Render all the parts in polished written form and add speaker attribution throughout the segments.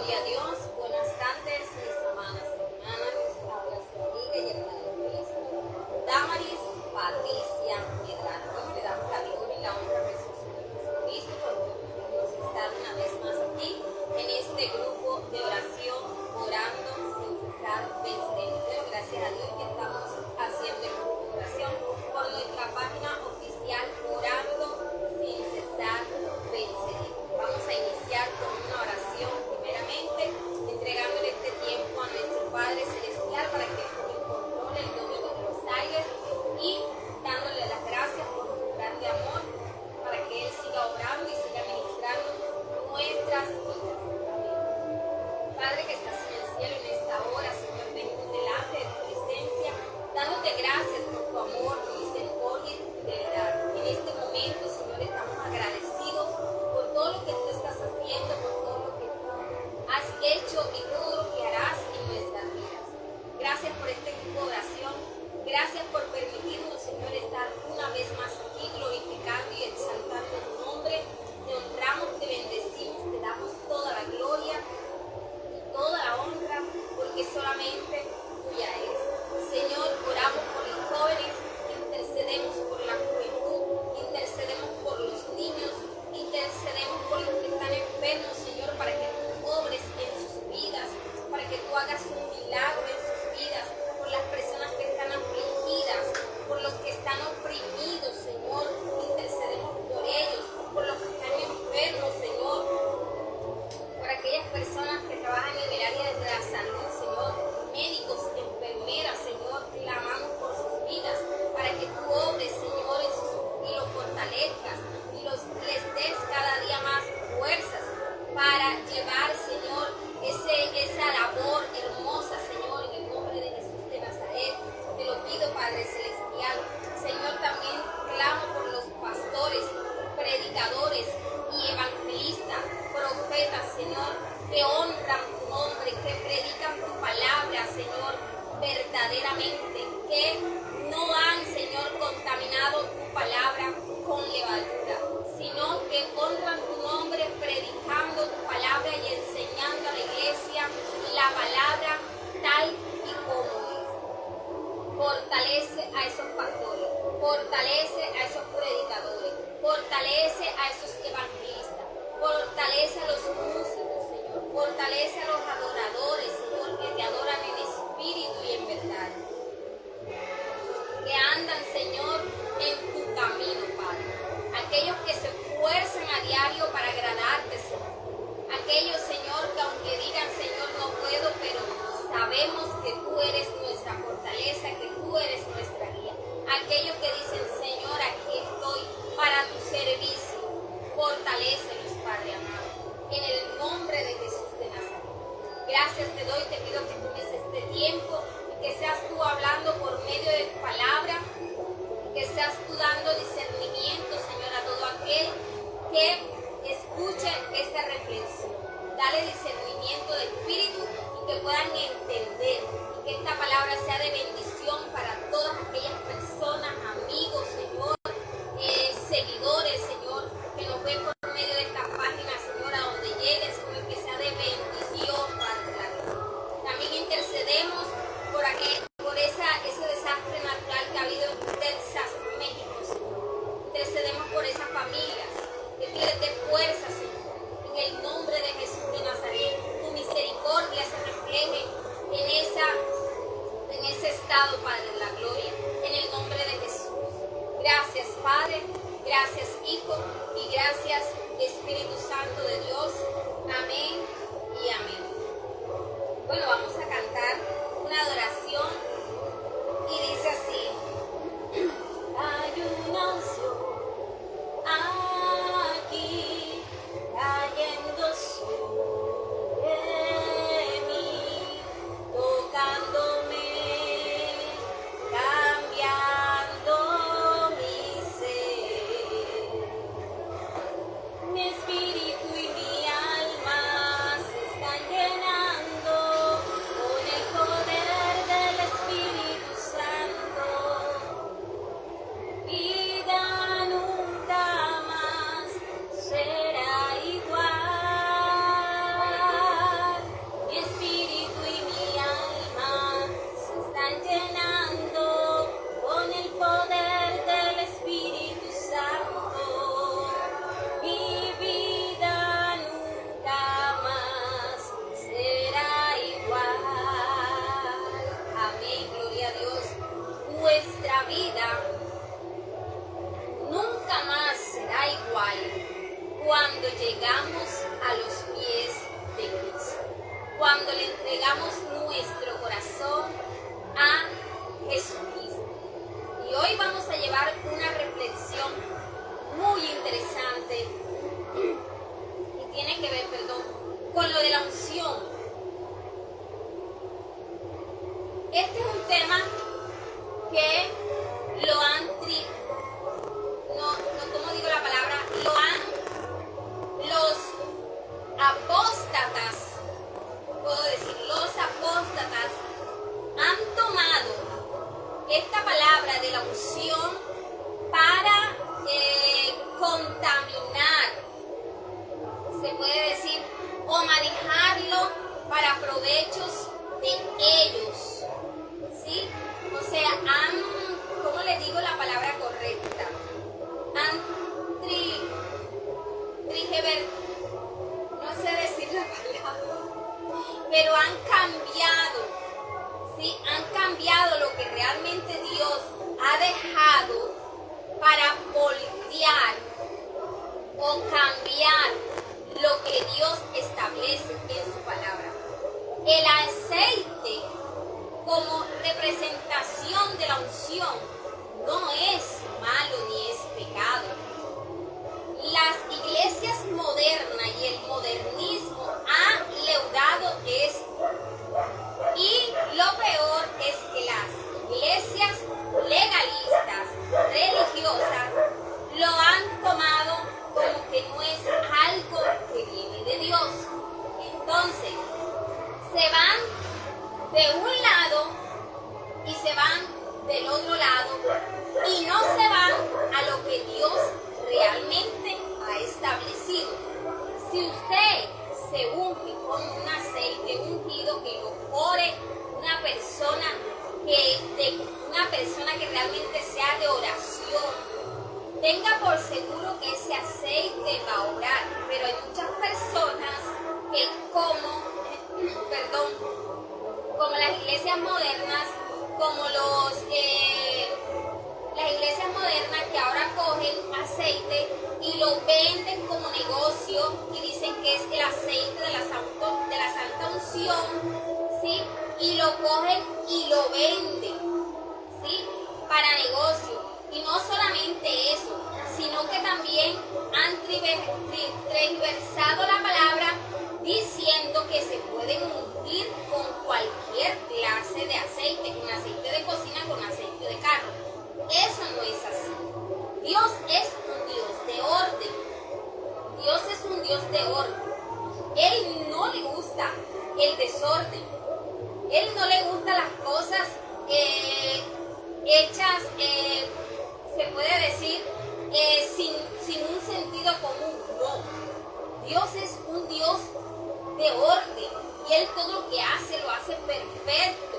Speaker 1: Gloria a Dios. Buenas tardes, mis amadas hermanas. Habla su amiga y hermana en Cristo, Damaris Patricia Medrano. Bueno, le damos la gloria y la honra a nuestro Señor Jesucristo por permitirnos estar una vez más aquí en este grupo de oración, orando sin cesar, venceremos. Pero gracias a Dios que estamos haciendo el grupo de oración por nuestra página oficial, orando sin cesar, venceremos. Vamos a iniciar con una oración primeramente, entregándole este tiempo a nuestro Padre Celestial para que tome control el dominio de los aires y dándole las gracias por su grande amor, para que Él siga obrando y siga ministrando nuestras vidas. Amén. Padre que estás en el cielo en esta hora, Señor, venimos delante de tu presencia, dándote gracias por tu amor, tu misericordia y tu fidelidad. En este momento, Señor, estamos agradecidos por todo lo que tú estás haciendo, por todo lo que tú has hecho y todo lo que harás en nuestras vidas. Gracias por este grupo de oración. Gracias por permitirnos, Señor, estar una vez más aquí glorificando y exaltando tu nombre. Te honramos, te bendecimos, te damos toda la gloria y toda la honra, porque solamente tuya es. Señor, oramos por los jóvenes, intercedemos por la juventud, intercedemos por los niños, intercedemos por los que están enfermos, Señor, para que tú obres en sus vidas, para que tú hagas un milagro en sus vidas, por las personas que están afligidas, por los que están oprimidos, Señor, intercedemos por ellos, por los que están enfermos, Señor, por aquellas personas que trabajan en el área de la salud, Señor, médicos, enfermeras, Señor, clamamos por sus vidas, para que tú obres, Señor, y los fortalezcas, y les des cada día más fuerzas para llevar, Señor, esa labor hermosa, Señor, en el nombre de Jesús de Nazaret. Te lo pido, Padre Celestial. Señor, también clamo por los pastores, predicadores y evangelistas, profetas, Señor, que honran tu nombre, que predican tu palabra, Señor, verdaderamente, que no han, Señor, contaminado tu palabra con levadura, sino que honran tu nombre predicando tu palabra y enseñando a la iglesia la palabra tal y como es. Fortalece a esos pastores, fortalece a esos predicadores, fortalece a esos evangelistas, fortalece a los músicos, Señor, fortalece a los adoradores, Señor, que te adoran en espíritu y en verdad, que andan, Señor, en tu camino, Padre. Aquellos que se esfuerzan a diario para agradarte, Señor. Aquellos, Señor, que aunque digan, Señor, no puedo, pero sabemos que tú eres nuestra fortaleza, que tú eres nuestra guía. Aquellos que dicen, Señor, aquí estoy para tu servicio. Fortalécelos, Padre amado, en el nombre de Jesús de Nazaret. Gracias te doy, te pido que tomes este tiempo y que seas tú hablando por medio de tu palabra, que seas tú dando discernimiento, Señor, a todo aquel que escuche esta reflexión. Dale discernimiento de espíritu y que puedan entender, y que esta palabra sea de bendición para todas aquellas personas, amigos, Señor, seguidores, Señor, que nos ven por medio de esta página, Señor, a donde llegue, Señor, que sea de bendición para la vida. También intercedemos por ese desastre natural que ha habido en Texas, México, Señor. Intercedemos por esas familias, que tú les des fuerza, Señor, en el nombre de Jesús de Nazaret. Tu misericordia se refleje en ese estado, Padre de la gloria, en el nombre de Jesús. Gracias, Padre, gracias, Hijo, y gracias, Espíritu Santo de Dios. Amén y amén. Bueno, vamos a cantar una adoración y dice así: hay una unción aquí cayendo sobre mí, tocándome, cambiando mi ser, mi espíritu y mi esta palabra de la unción para contaminar, se puede decir, o manejarlo para provechos de ellos, ¿sí? O sea, ¿cómo le digo la palabra correcta? No sé decir la palabra, pero han cambiado, ¿sí? Han cambiado lo que realmente Dios ha dejado para voltear o cambiar lo que Dios establece en su palabra. El aceite como representación de la unción no es malo ni es pecado. Las iglesias modernas y el modernismo han leudado esto. Y lo peor es que las iglesias legalistas, religiosas, lo han tomado como que no es algo que viene de Dios. Entonces, se van de un lado y se van del otro lado y no se van a lo que Dios realmente ha establecido. Si usted se unge con un aceite ungido que lo ore una persona que realmente sea de oración, tenga por seguro que ese aceite va a orar. Pero hay muchas personas que como las iglesias modernas, como las iglesias modernas que ahora cogen aceite y lo venden como negocio y dicen que es el aceite de la santa unción, ¿sí? Y lo cogen y lo venden, ¿sí? Para negocio. Y no solamente eso, sino que también han tergiversado la palabra diciendo que se pueden ungir con cualquier clase de aceite, con aceite de cocina, con aceite de carro. Eso no es así. Dios es un Dios de orden. Dios es un Dios de orden. Él no le gusta el desorden. Él no le gusta las cosas hechas, se puede decir, sin un sentido común. No. Dios es un Dios de orden y Él todo lo que hace lo hace perfecto.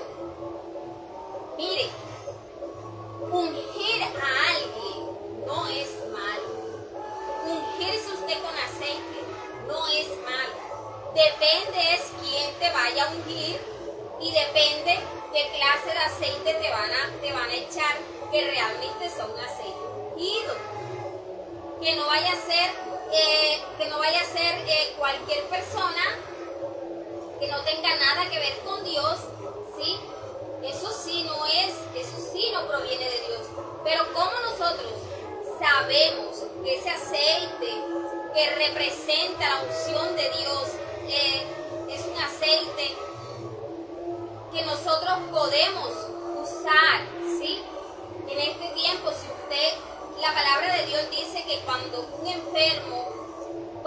Speaker 1: Mire, ungir a alguien no es malo. Ungirse usted con aceite no es malo. Depende es quién te vaya a ungir y depende qué clase de aceite te van a echar, que realmente son aceite ungido. Que no vaya a ser cualquier persona que no tenga nada que ver con Dios, ¿sí? Eso sí no proviene de Dios. Pero como nosotros sabemos que ese aceite que representa la unción de Dios es un aceite que nosotros podemos usar, ¿sí? En este tiempo, la palabra de Dios dice que cuando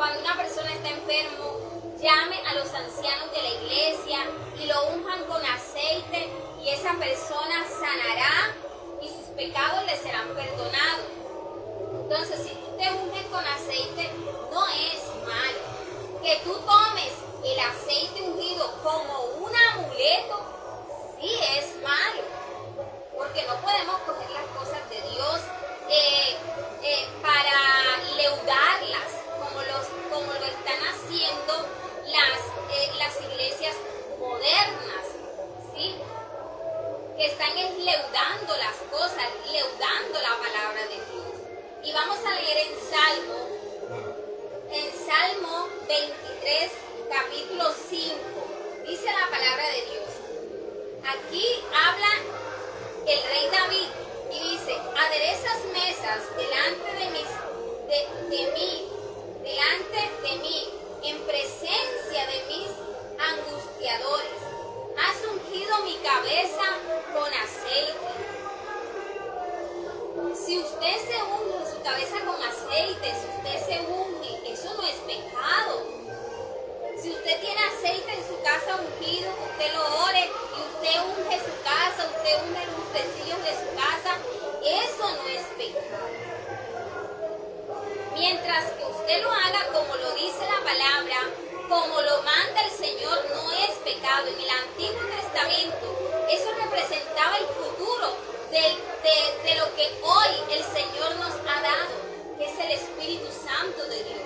Speaker 1: una persona está enfermo, llame a los ancianos de la iglesia y lo unjan con aceite y esa persona sanará y sus pecados le serán perdonados. Entonces, si tú te unges con aceite, no es malo. Que tú tomes el aceite ungido como un amuleto, sí es malo. Porque no podemos coger las cosas de Dios para leudarlas, como lo están haciendo las iglesias modernas, ¿sí? Que están leudando las cosas, leudando la palabra de Dios. Y vamos a leer en Salmo 23, capítulo 5, dice la palabra de Dios. Aquí habla el rey David y dice: aderezas mesas delante de mí, en presencia de mis angustiadores. Has ungido mi cabeza con aceite. Si usted se unge su cabeza con aceite, si usted se unge, eso no es pecado. Si usted tiene aceite en su casa ungido, usted lo ore y usted unge su casa, usted unge los utensilios de su casa, eso no es pecado. Mientras que usted lo haga como lo dice la palabra, como lo manda el Señor, no es pecado. En el Antiguo Testamento eso representaba el futuro de lo que hoy el Señor nos ha dado, que es el Espíritu Santo de Dios.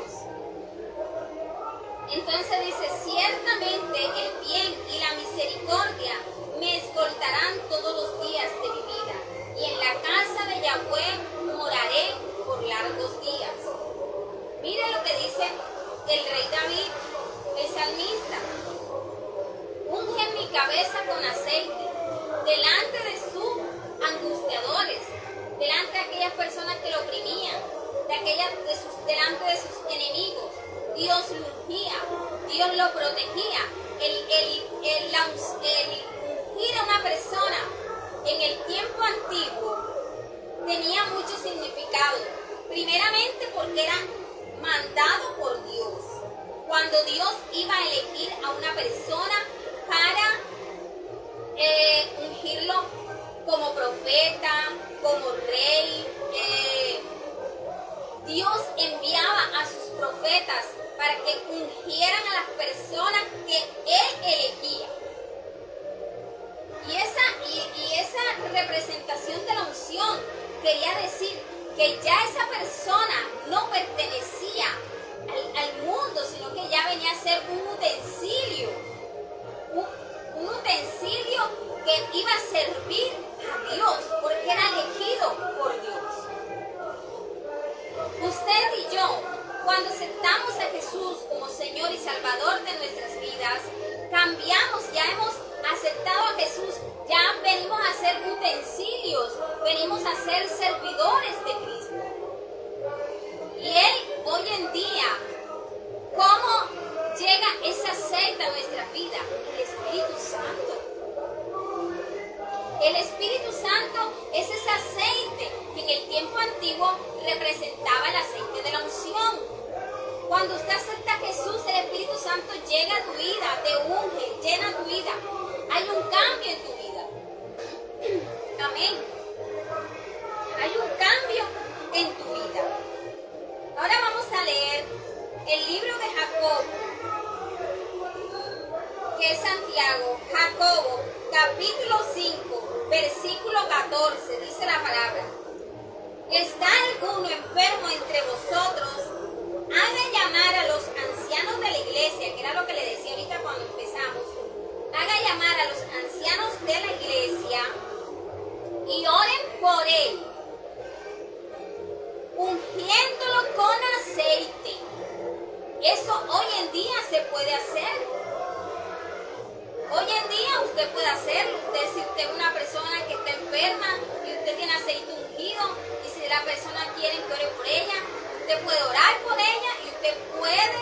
Speaker 1: Entonces dice, ciertamente el bien y la misericordia me escoltarán todos los días de mi vida, y en la casa de Yahweh moraré por largos días. Mire lo que dice el rey David, el salmista. Unge mi cabeza con aceite, delante de sus angustiadores, delante de aquellas personas que lo oprimían, delante de sus enemigos. Dios lo ungía, Dios lo protegía. El ungir a una persona en el tiempo antiguo tenía mucho significado. Primeramente porque era mandado por Dios. Cuando Dios iba a elegir a una persona para ungirlo como profeta, como rey, Dios enviaba a sus profetas para que ungieran a las personas que Él elegía. Y esa representación de la unción quería decir que ya esa persona no pertenecía al mundo, sino que ya venía a ser un utensilio. Un utensilio que iba a servir a Dios, porque era elegido por Dios. Usted y yo, cuando aceptamos a Jesús como Señor y Salvador de nuestras vidas, cambiamos, ya hemos aceptado a Jesús, ya venimos a ser utensilios, venimos a ser servidores de Cristo. Y Él hoy en día, ¿cómo llega ese aceite a nuestra vida? El Espíritu Santo. El Espíritu Santo es ese aceite que en el tiempo antiguo representaba el aceite de la unción. Cuando usted acepta a Jesús, el Espíritu Santo llega a tu vida, te unge, llena tu vida. Hay un cambio en tu vida. Amén. Hay un cambio en tu vida. Ahora vamos a leer el libro de Jacobo, que es Santiago. Jacobo, capítulo 5, versículo 14, dice la palabra: ¿está alguno enfermo entre vosotros? Haga llamar a los ancianos de la iglesia, que era lo que le decía ahorita cuando empezamos. Haga llamar a los ancianos de la iglesia y oren por él, ungiéndolo con aceite. Eso hoy en día se puede hacer. Hoy en día usted puede hacerlo. Si usted es una persona que está enferma y usted tiene aceite ungido, y si la persona quiere que ore por ella, usted puede orar por ella y usted puede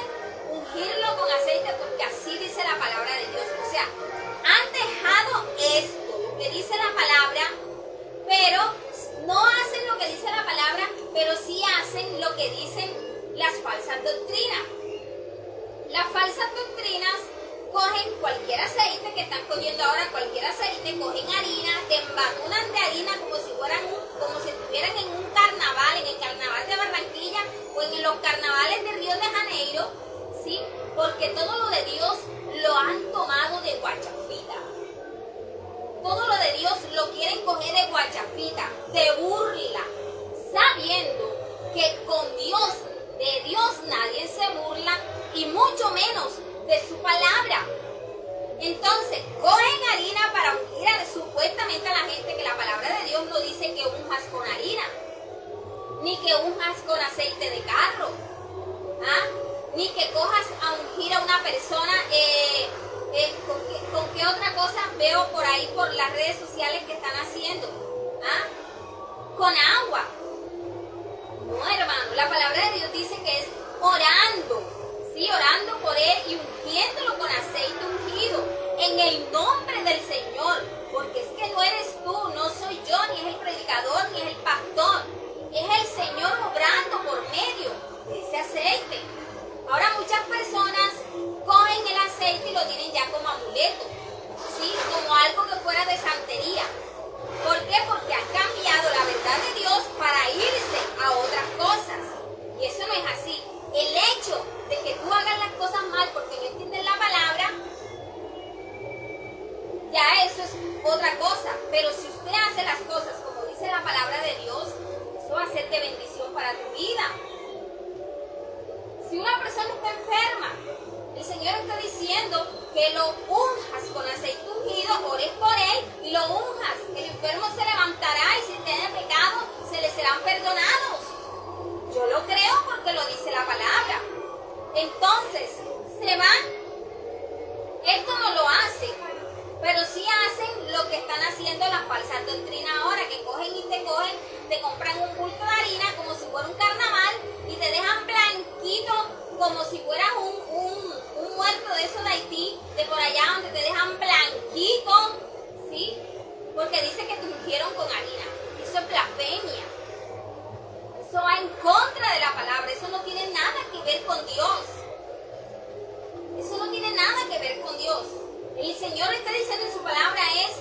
Speaker 1: ungirlo con aceite, porque así dice la palabra de Dios. O sea, han dejado esto, lo que dice la palabra, pero no hacen lo que dice la palabra, pero sí hacen lo que dicen las falsas doctrinas. Las falsas doctrinas cogen cualquier aceite que están cogiendo ahora, cualquier aceite, cogen harina, te embacunan de harina como si estuvieran en un carnaval, en el carnaval de Barranquilla o en los carnavales de Río de Janeiro, ¿sí? Porque todo lo de Dios lo han tomado de guachafita. Todo lo de Dios lo quieren coger de guachafita, de burla, sabiendo que con Dios, de Dios nadie se burla, y mucho menos de su palabra. Entonces, cogen harina para ungir supuestamente a la gente, que la palabra de Dios no dice que unjas con harina, ni que unjas con aceite de carro, ni que cojas a ungir a una persona. ¿Con qué otra cosa veo por ahí, por las redes sociales que están haciendo? Con agua. No, hermano, la palabra de Dios dice que es orando, ¿sí? Orando por él y ungiéndolo con aceite ungido en el nombre del Señor, porque es que no eres tú, no soy yo, ni es el predicador, ni es el pastor, es el Señor obrando por medio de ese aceite. Ahora muchas personas cogen amuleto, ¿sí? Como algo que fuera de santería. ¿Por qué? Porque han cambiado la verdad de Dios para irse a otras cosas. Y eso no es así. El hecho de que tú hagas las cosas mal porque no entiendes la palabra, ya eso es otra cosa. Pero si usted hace las cosas como dice la palabra de Dios, eso va a ser de bendición para tu vida. Si una persona está enferma, el Señor está diciendo que lo unjas con aceite ungido, ores por él y lo unjas. El enfermo se levantará y si tiene pecado, se le serán perdonados. Yo lo creo porque lo dice la palabra. Entonces, se van. Esto no lo hacen, pero sí hacen lo que están haciendo las falsas doctrinas ahora, que cogen y te compran un bulto de harina como si fuera un carnaval y te dejan blanquito como si fueras un muerto de eso de Haití, de por allá donde te dejan blanquito, ¿sí? Porque dice que te ungieron con harina. Eso es blasfemia. Eso va en contra de la palabra. Eso no tiene nada que ver con Dios. Eso no tiene nada que ver con Dios. El Señor está diciendo en su palabra es,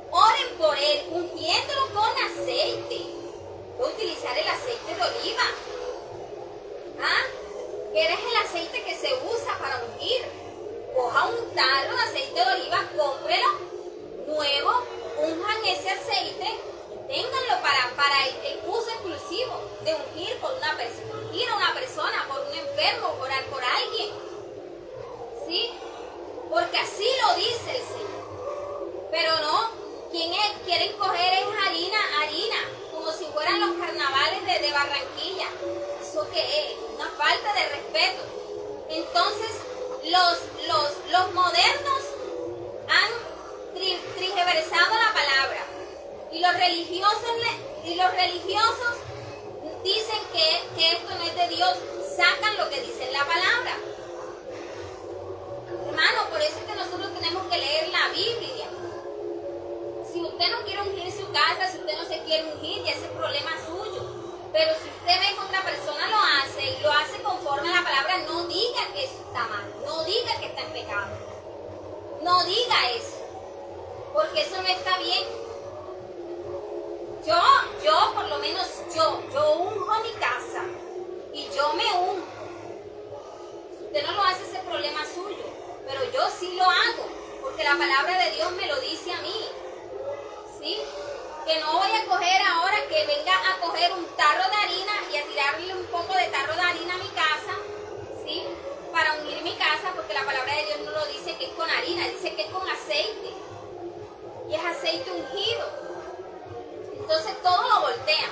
Speaker 1: oren por él, ungiéndolo con aceite. Voy a utilizar el aceite de oliva. ¿Ah? ¿Quieres el aceite que se usa para ungir? Coja un tarro de aceite de oliva, cómprelo nuevo, unjan ese aceite, ténganlo para el uso exclusivo de ungir por una persona, ungir a una persona, por un enfermo, por alguien. ¿Sí? Porque así lo dice el Señor. Pero no, quieren coger es harina, como si fueran los carnavales de Barranquilla. ¿Eso qué es? Una falta de respeto. Entonces, los modernos han trigiversado la palabra. Y los religiosos dicen que esto no es de Dios. Sacan lo que dice la palabra. Hermano, por eso es que nosotros tenemos que leer la Biblia. Si usted no quiere ungir su casa, si usted no se quiere ungir, ya ese es problema suyo. Pero si usted ve que otra persona lo hace y lo hace conforme a la palabra, no diga que eso está mal, no diga que está en pecado. No diga eso, porque eso no está bien. Yo por lo menos yo unjo mi casa y yo me unjo. Si usted no lo hace, ese problema suyo, pero yo sí lo hago, porque la palabra de Dios me lo dice a mí. ¿Sí? Que no voy a coger ahora que venga a coger un tarro de harina y a tirarle un poco de tarro de harina a mi casa, ¿sí? Para ungir mi casa, porque la palabra de Dios no lo dice que es con harina, dice que es con aceite. Y es aceite ungido. Entonces todo lo voltean.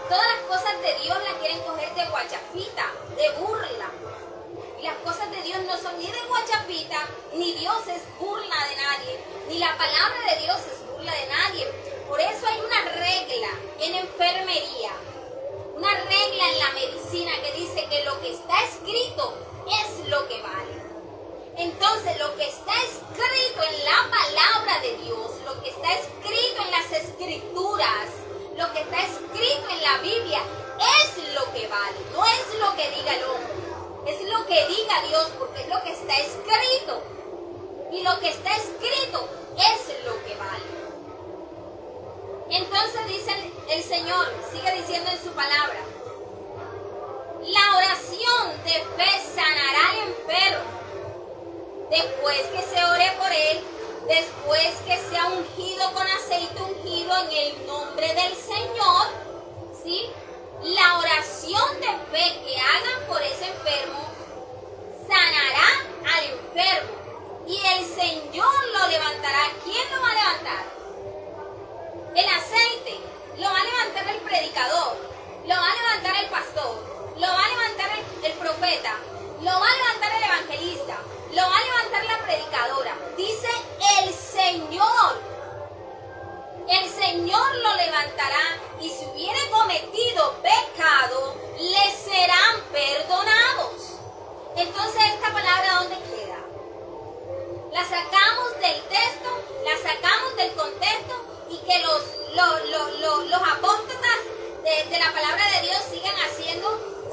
Speaker 1: Todas las cosas de Dios las quieren coger de guachafita, de burla. Y las cosas de Dios no son ni de guachafita, ni Dios es burla de nadie, ni la palabra de Dios es burla de nadie. Por eso hay una regla en enfermería, una regla en la medicina que dice que lo que está escrito es lo que vale. Entonces, lo que está escrito en la palabra de Dios, lo que está escrito en las escrituras, lo que está escrito en la Biblia, es lo que vale. No es lo que diga el hombre, es lo que diga Dios, porque es lo que está escrito. Y lo que está escrito es lo que vale. Entonces dice el Señor, sigue diciendo en su palabra, la oración de fe sanará al enfermo. Después que se ore por él, después que sea ungido con aceite ungido en el nombre del Señor, ¿sí? La oración de fe que hagan por ese enfermo sanará al enfermo y el Señor lo levantará. ¿Quién lo va a levantar? El aceite lo va a levantar el predicador, lo va a levantar el pastor, lo va a levantar el profeta, lo va a levantar el evangelista, lo va a levantar la predicadora. Dice el Señor lo levantará, y si hubiere cometido pecado, le serán perdonados. Entonces, ¿esta palabra dónde queda? La sacamos del texto, la sacamos del contexto, y que los apóstatas de la palabra de Dios sigan haciendo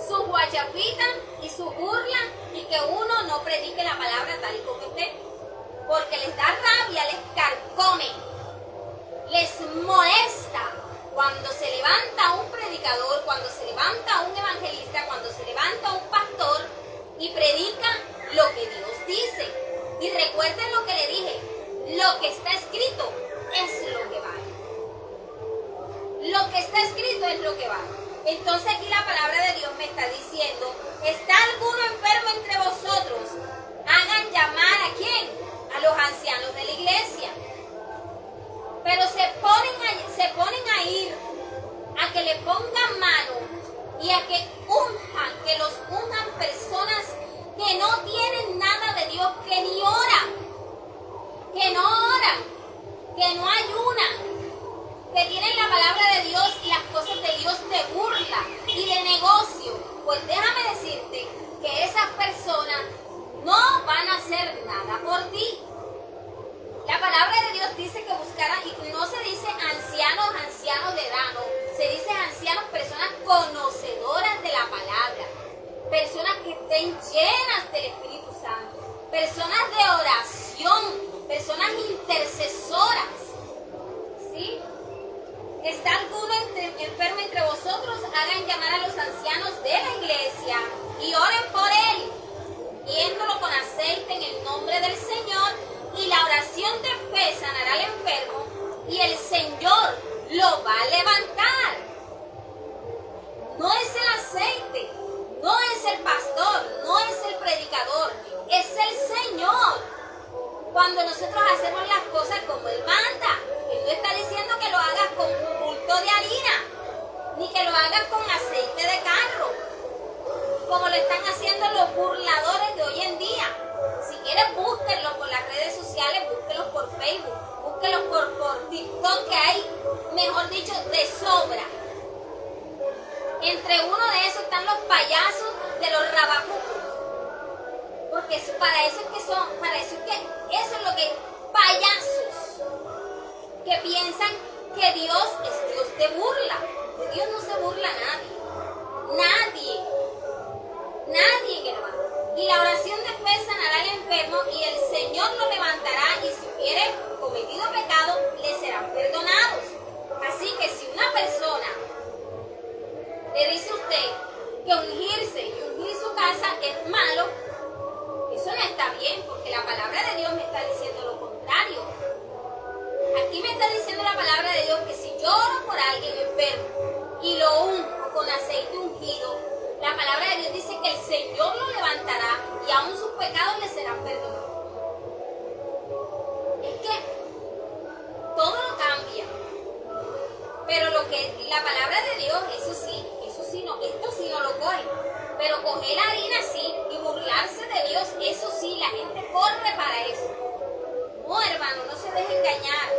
Speaker 1: su guachafita y su burla, y que uno no predique la palabra tal y como esté. porque les da rabia, les carcome, les molesta cuando se levanta un predicador, cuando se levanta un evangelista, cuando se levanta un pastor y predica lo que Dios dice. Y recuerden lo que le dije, lo que está escrito es lo que vale. Lo que está escrito es lo que vale. Entonces aquí la palabra de Dios me está diciendo, ¿está alguno enfermo entre vosotros? Hagan llamar ¿a quién? A los ancianos de la iglesia. Pero se ponen a ir a que le pongan mano y a que los unjan personas que no tienen nada de Dios, que ni oran, que no ayunan, que tienen la palabra de Dios y las cosas de Dios de burla y de negocio. Pues déjame decirte que esas personas no van a hacer nada por ti. La palabra de Dios dice que buscarán, y no se dice ancianos de edad, no, se dice ancianos, personas conocedoras de la palabra, personas que estén llenas del Espíritu Santo, personas de oración, personas intercesoras, ¿sí? ¿Está alguno enfermo entre vosotros? Hagan llamar a los ancianos de la iglesia y oren por él, ungiéndolo con aceite en el nombre del Señor, y la oración de fe sanará al enfermo y el Señor lo va a levantar. No es el aceite, no es el pastor, no es el predicador, es el Señor. Cuando nosotros hacemos las cosas como Él manda, Él no está diciendo que lo hagas con un bulto de harina, ni que lo hagas con aceite de carro, como lo están haciendo los burladores de hoy en día. Si quieres, búsquenlos por las redes sociales, búsquenlos por Facebook, búsquenlos por TikTok, que hay, mejor dicho, de sobra. Entre uno de esos están los payasos de los rabacucos. Porque para eso es lo que payasos que piensan que Dios es Dios de burla. De Dios no se burla nadie, hermano. Y la oración de fe sanará al enfermo y el Señor lo levantará, y si hubiere cometido pecado, le serán perdonados. Así que si una persona le dice a usted que ungirse y ungir su casa es malo, eso no está bien, porque la palabra de Dios me está diciendo lo contrario. Aquí me está diciendo la palabra de Dios que si yo oro por alguien enfermo y lo unjo con aceite ungido, la palabra de Dios dice que el Señor lo levantará y aún sus pecados le serán perdonados. Es que todo lo cambia, pero lo que la palabra de Dios, esto sí no lo coge. Pero coger la harina sí y burlarse de Dios, eso sí, la gente corre para eso. No, hermano, no se deje engañar.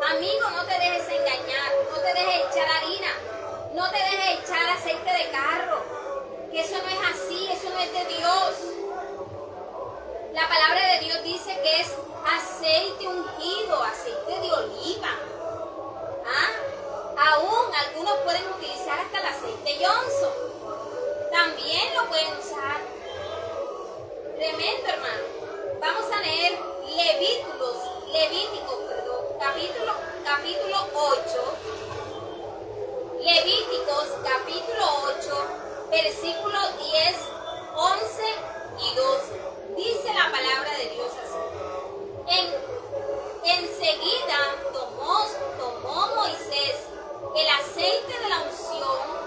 Speaker 1: Amigo, no te dejes engañar, no te dejes echar harina, no te dejes echar aceite de carro, que eso no es así, eso no es de Dios. La palabra de Dios dice que es aceite ungido, aceite de oliva. Aún algunos pueden utilizar hasta el aceite Johnson. También lo pueden usar. Tremendo, hermano. Vamos a leer Levíticos, capítulo 8. Levíticos, capítulo 8, versículos 10, 11 y 12. Dice la palabra de Dios así. Enseguida tomó Moisés el aceite de la unción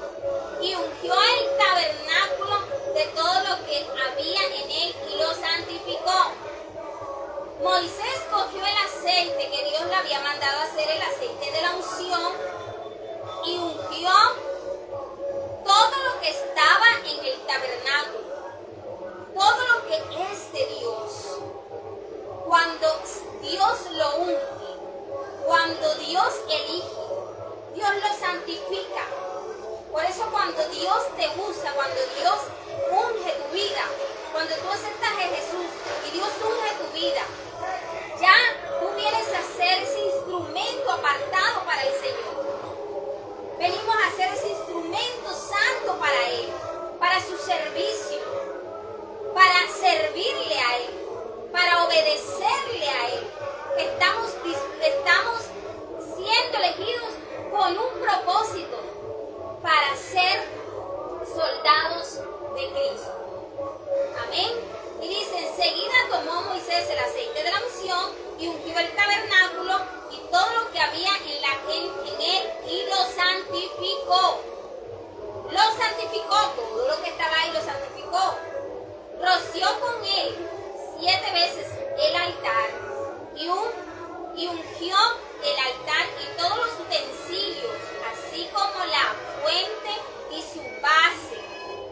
Speaker 1: y ungió el tabernáculo de todo lo que había en él y lo santificó. Moisés cogió el aceite que Dios le había mandado hacer, el aceite de la unción, y ungió todo lo que estaba en el tabernáculo, todo lo que es de Dios. Cuando Dios lo unge, cuando Dios elige, Dios lo santifica. Por eso cuando Dios te usa, cuando Dios unge tu vida, cuando tú aceptas a Jesús y Dios unge tu vida, ya tú vienes a ser ese instrumento apartado para el Señor. Venimos a ser ese instrumento santo para Él, para su servicio, para servirle a Él, para obedecerle a Él. para ser soldados de Cristo. Amén. Y dice, enseguida tomó Moisés el aceite de la unción y ungió el tabernáculo y todo lo que había en él y lo santificó. Lo santificó, todo lo que estaba ahí lo santificó. Roció con él 7 veces el altar y ungió el altar y todos los utensilios, así como la fuente y su base,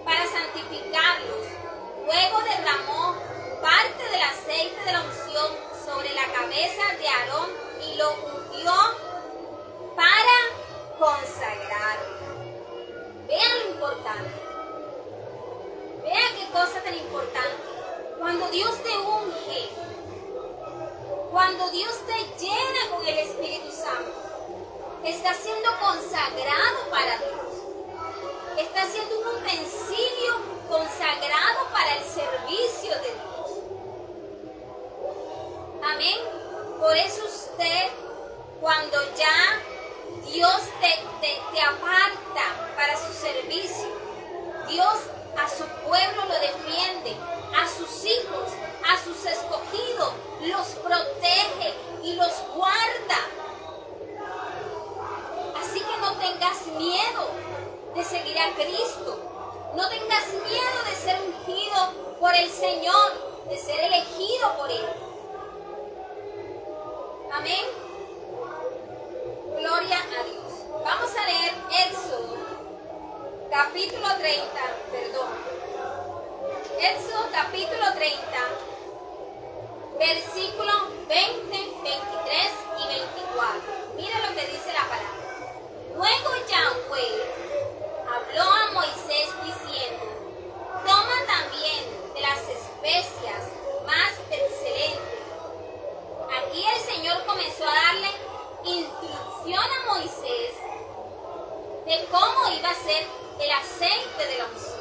Speaker 1: para santificarlos. Luego derramó parte del aceite de la unción sobre la cabeza de Aarón y lo ungió para consagrarlo. Vean lo importante. Vean qué cosa tan importante. Cuando Dios te unge, cuando Dios te llena con el Espíritu Santo, está siendo consagrado para Dios. Está siendo un utensilio consagrado para el servicio de Dios. Amén. Por eso usted, cuando ya Dios te aparta para su servicio, Dios a su pueblo lo defiende, a sus hijos, a sus escogidos, los protege y los guarda. Así que no tengas miedo de seguir a Cristo. No tengas miedo de ser ungido por el Señor, de ser elegido por Él. Amén. Gloria a Dios. Vamos a leer Éxodo, capítulo 30, Éxodo capítulo 30, versículo 20, 23 y 24. Mira lo que dice la palabra. Luego Yahweh habló a Moisés diciendo, toma también de las especias más excelentes. Aquí el Señor comenzó a darle instrucción a Moisés de cómo iba a ser el aceite de la unción.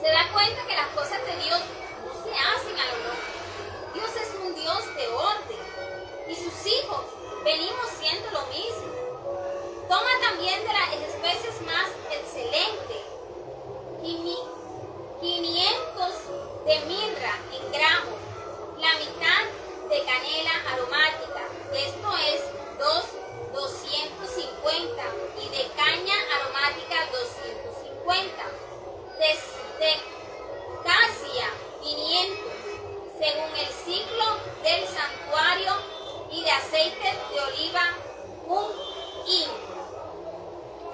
Speaker 1: Se da cuenta que las cosas de Dios no se hacen a lo loco. Dios es un Dios de orden y sus hijos venimos siendo lo mismo. Toma también de las especies más excelentes, 500 de mirra en gramos, la mitad de canela aromática, esto es 250, y de caña aromática 250, de casia 500, según el ciclo del santuario, y de aceite de oliva 1 hin.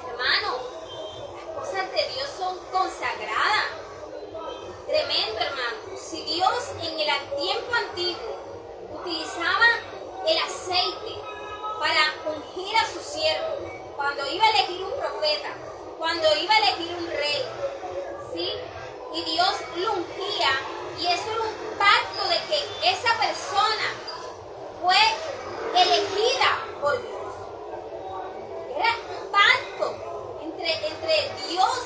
Speaker 1: Hermano, las cosas de Dios son consagradas. Tremendo, hermano. Si Dios en el tiempo antiguo utilizaba el aceite para ungir a su siervo, cuando iba a elegir un profeta, cuando iba a elegir un rey, ¿sí? Y Dios lo ungía, y eso era un pacto de que esa persona fue elegida por Dios. Era un pacto entre Dios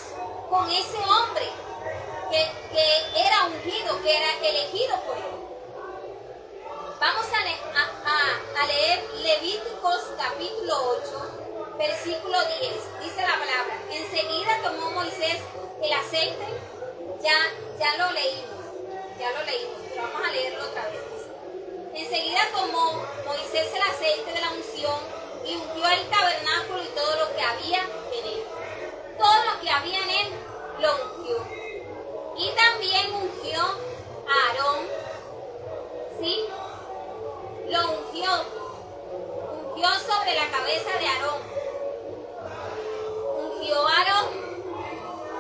Speaker 1: con ese hombre que era ungido, que era elegido por él. Vamos a leer Levíticos capítulo 8, versículo 10. Dice la palabra, enseguida tomó Moisés el aceite, ya lo leímos, pero vamos a leerlo otra vez. Dice, enseguida tomó Moisés el aceite de la unción y ungió el tabernáculo y todo lo que había en él. Todo lo que había en él lo ungió. Y también ungió a Aarón, ¿sí? Lo ungió sobre la cabeza de Aarón. Ungió a Aarón.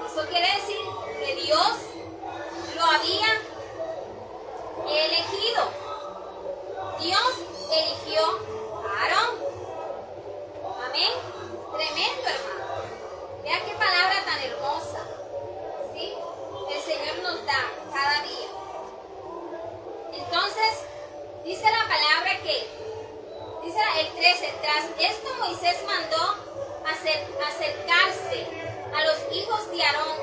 Speaker 1: Eso quiere decir que Dios lo había elegido. Dios eligió a Aarón. Amén. Tremendo, hermano. Vea qué palabra tan hermosa, ¿sí? El Señor nos da cada día. Entonces, dice la palabra que, dice el 13, tras esto Moisés mandó acercarse a los hijos de Aarón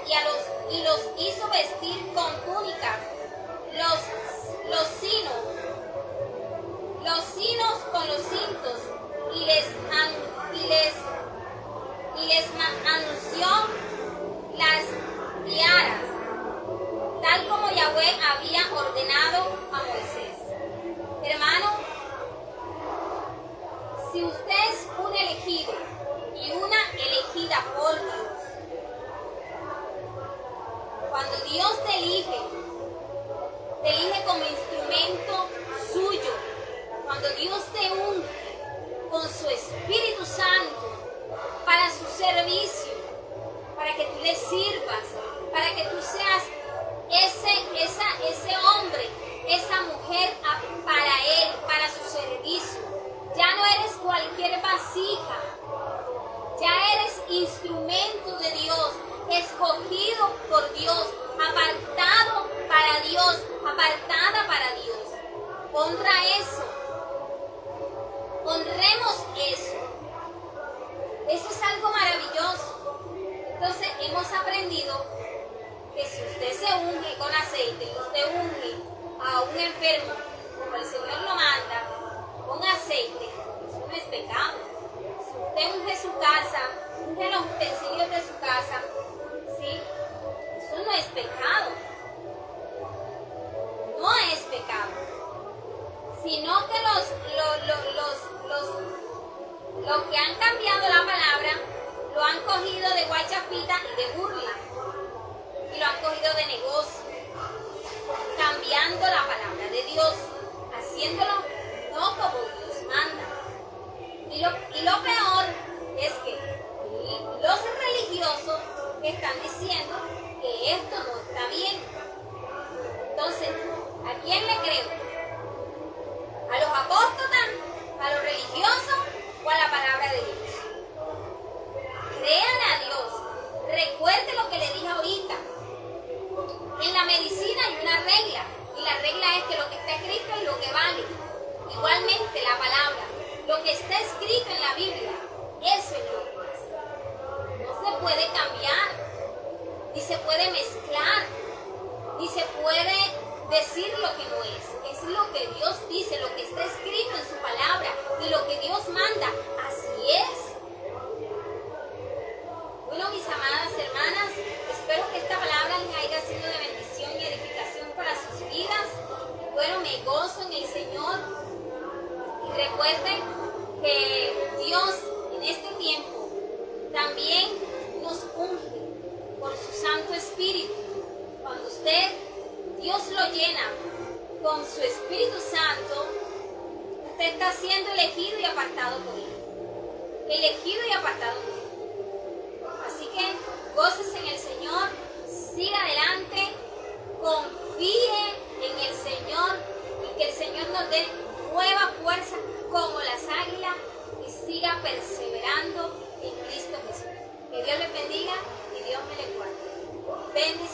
Speaker 1: y los hizo vestir con túnicas, los sinos con los cintos, y les como instrumento suyo. Cuando Dios te unge con su Espíritu Santo para su servicio, para que tú le sirvas, para que tú seas ese hombre, esa mujer para Él, para su servicio. Ya no eres cualquier vasija, ya eres instrumento de Dios, escogido por Dios, apartado para Dios, apartada para Dios. Honra eso, honremos eso. Eso es algo maravilloso. Entonces hemos aprendido que si usted se unge con aceite y usted unge a un enfermo como el Señor lo manda, con aceite, eso no es pecado. Si usted unge su casa, unge los utensilios de su casa, ¿sí? Eso no es pecado. No es pecado. Sino que los que han cambiado la palabra lo han cogido de guachafita y de burla. Y lo han cogido de negocio. Cambiando la palabra de Dios. Haciéndolo no como Dios manda. Y lo peor es que los religiosos están diciendo que esto no está bien. Entonces, ¿a quién le creo? ¿A los apóstotas? ¿A los religiosos? ¿O a la palabra de Dios? Crean a Dios. Recuerde lo que le dije ahorita. En la medicina hay una regla. Y la regla es que lo que está escrito es lo que vale. Igualmente la palabra. Lo que está escrito en la Biblia, eso es lo que es. No se puede cambiar. Ni se puede mezclar. Ni se puede decir lo que no es. Es lo que Dios dice, lo que está escrito en su palabra y lo que Dios manda. Así es. Bueno, mis amadas hermanas, espero que esta palabra les haya sido de bendición y edificación para sus vidas. Bueno, me gozo en el Señor. Y recuerden que Dios en este tiempo también nos unge por su Santo Espíritu. Cuando Dios lo llena con su Espíritu Santo, usted está siendo elegido y apartado por Él. Elegido y apartado por Él. Así que gócese en el Señor, siga adelante, confíe en el Señor y que el Señor nos dé nueva fuerza como las águilas y siga perseverando en Cristo Jesús. Que Dios les bendiga y Dios me le guarde. Bendiciones.